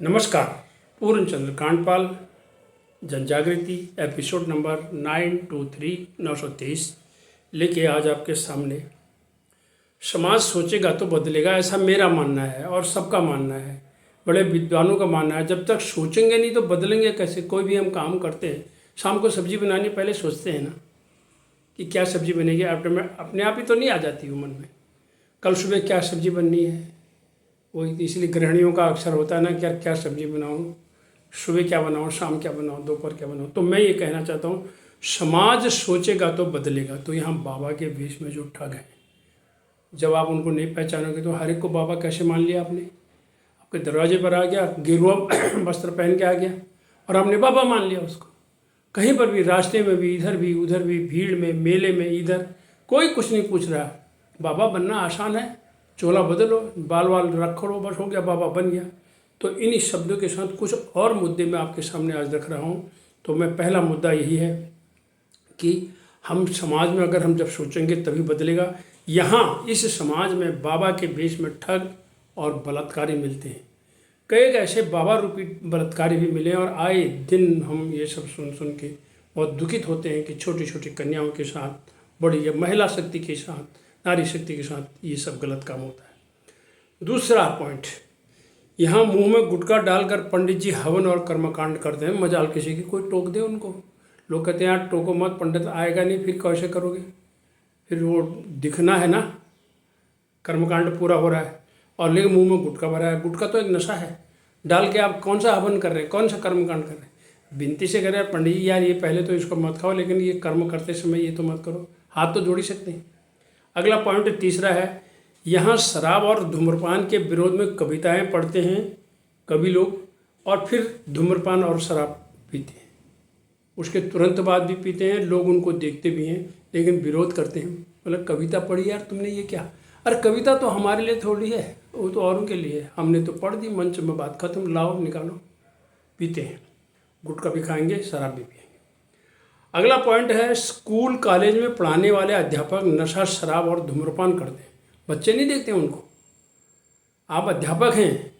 नमस्कार। पूर्ण चंद्र कांडपाल जन जागृति एपिसोड नंबर 923 लेके आज आपके सामने। समाज सोचेगा तो बदलेगा, ऐसा मेरा मानना है और सबका मानना है, बड़े विद्वानों का मानना है। जब तक सोचेंगे नहीं तो बदलेंगे कैसे। कोई भी हम काम करते हैं, शाम को सब्जी बनानी पहले सोचते हैं ना कि क्या सब्जी बनेगी। अपने आप ही तो नहीं आ जाती हो मन में, कल सुबह क्या सब्जी बननी है। वही इसलिए गृहिणियों का अक्सर होता है ना कि यार क्या सब्जी बनाऊं, सुबह क्या बनाऊं, शाम क्या बनाऊं, दोपहर क्या बनाऊं। तो मैं ये कहना चाहता हूँ, समाज सोचेगा तो बदलेगा। तो यहाँ बाबा के वेश में जो ठग हैं, जब आप उनको नहीं पहचानोगे तो हर एक को बाबा कैसे मान लिया आपने। आपके दरवाजे पर आ गया, गेरुआ वस्त्र पहन के आ गया और आपने बाबा मान लिया उसको। कहीं पर भी, रास्ते में भी, इधर भी उधर भी, भीड़ में, मेले में, इधर कोई कुछ नहीं पूछ रहा। बाबा बनना आसान है, चोला बदलो, बाल वाल रखो, बस हो गया, बाबा बन गया। तो इन्हीं शब्दों के साथ कुछ और मुद्दे मैं आपके सामने आज रख रहा हूँ। तो मैं पहला मुद्दा यही है कि हम समाज में अगर हम जब सोचेंगे तभी बदलेगा। यहाँ इस समाज में बाबा के वेश में ठग और बलात्कारी मिलते हैं। कई ऐसे बाबा रूपी बलात्कारी भी मिले और आए दिन हम ये सब सुन सुन के बहुत दुखित होते हैं कि छोटी छोटी कन्याओं के साथ, बड़ी महिला शक्ति के साथ, नारी शक्ति के साथ ये सब गलत काम होता है। दूसरा पॉइंट, यहाँ मुंह में गुटखा डालकर पंडित जी हवन और कर्मकांड करते हैं। मजाल किसी की, कोई टोक दे उनको। लोग कहते हैं यार टोको मत, पंडित आएगा नहीं, फिर कैसे करोगे। फिर वो दिखना है ना, कर्मकांड पूरा हो रहा है और लेकिन मुंह में गुटखा भरा है। गुटखा तो एक नशा है, डाल के आप कौन सा हवन कर रहे हैं, कौन सा कर्मकांड कर रहे हैं। विनती से कह रहे हैं पंडित जी यार ये पहले तो इसको मत खाओ, लेकिन ये कर्म करते समय ये तो मत करो। हाथ तो जोड़ ही सकते हैं। अगला पॉइंट तीसरा है, यहाँ शराब और धूम्रपान के विरोध में कविताएं पढ़ते हैं कवि लोग और फिर धूम्रपान और शराब पीते हैं। उसके तुरंत बाद भी पीते हैं, लोग उनको देखते भी हैं लेकिन विरोध करते हैं। मतलब कविता पढ़ी यार तुमने, ये क्या। अरे कविता तो हमारे लिए थोड़ी है, वो तो औरों के लिए है। हमने तो पढ़ दी, मंच में बात खत्म, लाओ निकालो। पीते हैं, गुटखा भी खाएंगे, शराब भी पिएंगे। अगला पॉइंट है, स्कूल कॉलेज में पढ़ाने वाले अध्यापक नशा, शराब और धूम्रपान करते हैं। बच्चे नहीं देखते उनको। आप अध्यापक हैं,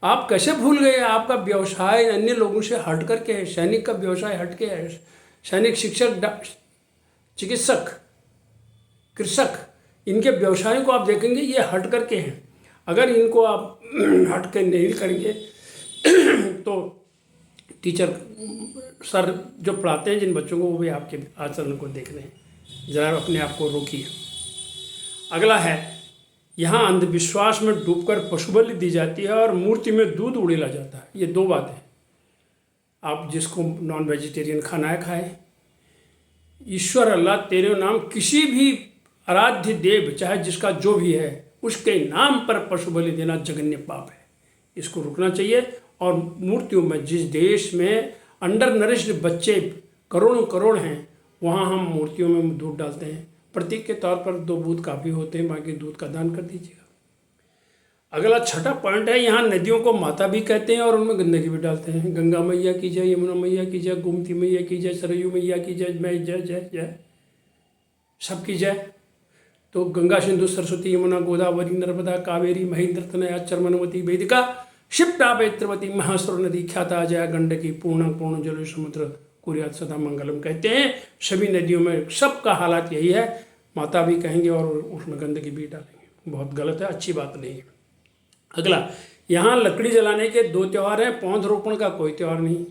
आप कैसे भूल गए आपका व्यवसाय अन्य लोगों से हट करके है। सैनिक का व्यवसाय हट के है। सैनिक, शिक्षक, चिकित्सक, कृषक, इनके व्यवसायों को आप देखेंगे ये हट करके हैं। अगर इनको आप हट के नहीं करेंगे तो टीचर सर जो पढ़ाते हैं जिन बच्चों को, वो भी आपके आचरण को देख रहे हैं। ज़रा अपने आप को रोकिए। अगला है, यहाँ अंधविश्वास में डूबकर पशु बलि दी जाती है और मूर्ति में दूध उड़ेला जाता है। ये दो बातें, आप जिसको नॉन वेजिटेरियन खाना है खाए। ईश्वर अल्लाह तेरे नाम, किसी भी आराध्य देव चाहे जिसका जो भी है उसके नाम पर पशु बलि देना जघन्य पाप है। इसको रुकना चाहिए। और मूर्तियों में, जिस देश में अंडर नरिश्ड बच्चे करोड़ों करोड़ हैं, वहाँ हम मूर्तियों में दूध डालते हैं। प्रतीक के तौर पर 2 बूंद काफ़ी होते हैं, बाकी दूध का दान कर दीजिएगा। अगला छठा पॉइंट है, यहाँ नदियों को माता भी कहते हैं और उनमें गंदगी भी डालते हैं। गंगा मैया की जय, यमुना मैया की जय, गोमती मैया की जय, सरयू मैया की जय, मैं जय जय जय, सबकी जय। तो गंगा, सिंधु, सरस्वती, यमुना, गोदावरी, नर्मदा, कावेरी, महेंद्र, तनया, चर्मनवती, वेदिका, शिप्रा, वेत्रवती, महासुर नदी, ख्याता, जया, गंडकी, पूर्ण जल समुद्र, कुर्यात सदा मंगलम कहते हैं। सभी नदियों में सबका हालात यही है, माता भी कहेंगे और उसमें गंदगी भी डालेंगे। बहुत गलत है, अच्छी बात नहीं है। अगला, यहाँ लकड़ी जलाने के 2 त्यौहार हैं, पौधरोपण का कोई त्यौहार नहीं।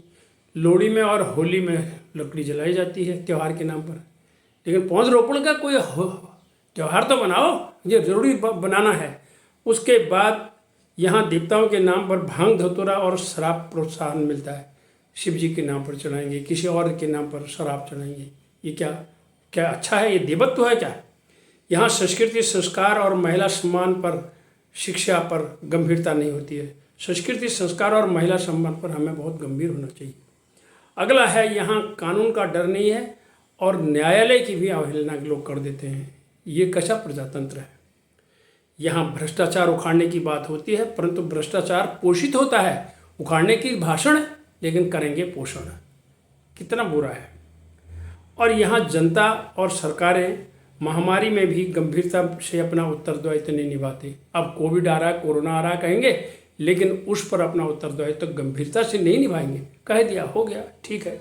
लोहड़ी में और होली में लकड़ी जलाई जाती है त्यौहार के नाम पर, लेकिन पौधरोपण का कोई त्यौहार तो बनाओ, ये जरूरी बनाना है। उसके बाद यहाँ देवताओं के नाम पर भांग, धतूरा और शराब प्रोत्साहन मिलता है। शिव जी के नाम पर चढ़ाएंगे, किसी और के नाम पर शराब चढ़ाएंगे। ये क्या क्या अच्छा है? ये देवत्व है क्या? यहाँ संस्कृति, संस्कार और महिला सम्मान पर, शिक्षा पर गंभीरता नहीं होती है। संस्कृति, संस्कार और महिला सम्मान पर हमें बहुत गंभीर होना चाहिए। अगला है, यहाँ कानून का डर नहीं है और न्यायालय की भी अवहेलना लोग कर देते हैं। ये कैसा प्रजातंत्र है? यहाँ भ्रष्टाचार उखाड़ने की बात होती है, परंतु भ्रष्टाचार पोषित होता है। उखाड़ने की भाषण, लेकिन करेंगे पोषण। कितना बुरा है। और यहाँ जनता और सरकारें महामारी में भी गंभीरता से अपना उत्तरदायित्व नहीं निभाते। अब कोविड आ रहा है, कोरोना आ रहा है, कहेंगे लेकिन उस पर अपना उत्तरदायित्व तो गंभीरता से नहीं निभाएंगे। कह दिया, हो गया, ठीक है।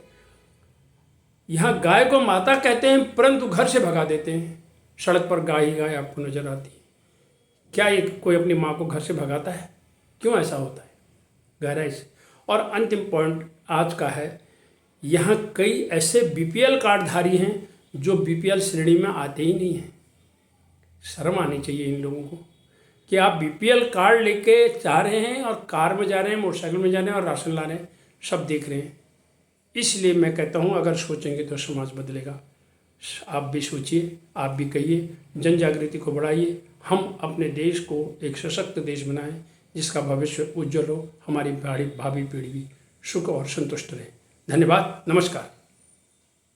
यहाँ गाय को माता कहते हैं, परंतु घर से भगा देते हैं। सड़क पर गाय ही गाय आपको नजर आती है। क्या एक कोई अपनी माँ को घर से भगाता है? क्यों ऐसा होता है? गहराई से। और अंतिम पॉइंट आज का है, यहाँ कई ऐसे बीपीएल कार्डधारी हैं जो बीपीएल श्रेणी में आते ही नहीं हैं। शर्म आनी चाहिए इन लोगों को कि आप बीपीएल कार्ड लेके जा रहे हैं और कार में जा रहे हैं, मोटरसाइकिल में जा रहे हैं और राशन ला रहे हैं, सब देख रहे हैं। इसलिए मैं कहता हूँ, अगर सोचेंगे तो समाज बदलेगा। आप भी सोचिए, आप भी कहिए, जन जागृति को बढ़ाइए। हम अपने देश को एक सशक्त देश बनाएं जिसका भविष्य उज्जवल हो, हमारी भावी पीढ़ी भी सुख और संतुष्ट रहे। धन्यवाद, नमस्कार।